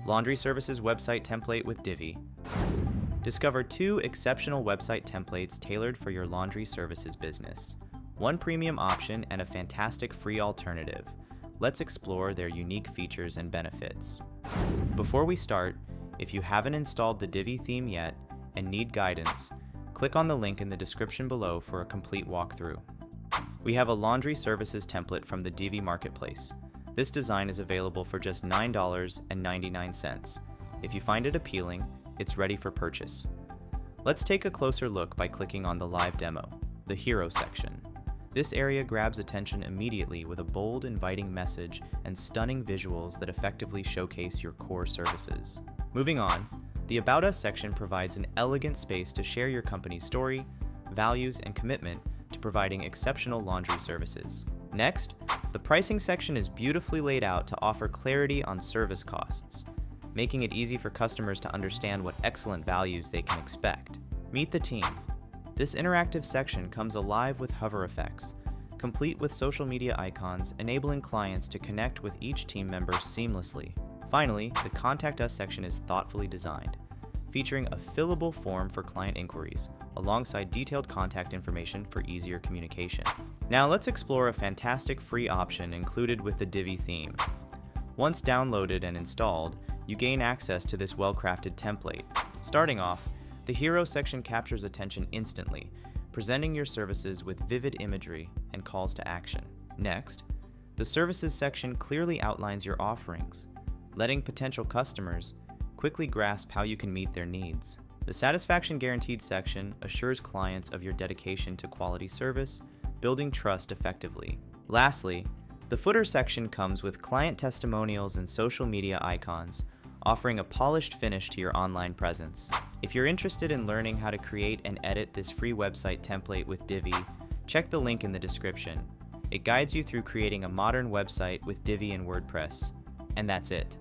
Laundry services website template with Divi. Discover 2 exceptional website templates tailored for your laundry services business. One premium option and a fantastic free alternative. Let's explore their unique features and benefits. Before we start, if you haven't installed the Divi theme yet and need guidance, click on the link in the description below for a complete walkthrough. We have a laundry services template from the Divi marketplace. This design is available for just $9.99. If you find it appealing, it's ready for purchase. Let's take a closer look by clicking on the live demo, the Hero section. This area grabs attention immediately with a bold, inviting message and stunning visuals that effectively showcase your core services. Moving on, the About Us section provides an elegant space to share your company's story, values, and commitment to providing exceptional laundry services. Next, the pricing section is beautifully laid out to offer clarity on service costs, making it easy for customers to understand what excellent values they can expect. Meet the team. This interactive section comes alive with hover effects, complete with social media icons, enabling clients to connect with each team member seamlessly. Finally, the Contact Us section is thoughtfully designed, featuring a fillable form for client inquiries, alongside detailed contact information for easier communication. Now let's explore a fantastic free option included with the Divi theme. Once downloaded and installed, you gain access to this well-crafted template. Starting off, the Hero section captures attention instantly, presenting your services with vivid imagery and calls to action. Next, the Services section clearly outlines your offerings, letting potential customers quickly grasp how you can meet their needs. The Satisfaction Guaranteed section assures clients of your dedication to quality service, building trust effectively. Lastly, the Footer section comes with client testimonials and social media icons, offering a polished finish to your online presence. If you're interested in learning how to create and edit this free website template with Divi, check the link in the description. It guides you through creating a modern website with Divi and WordPress. And that's it.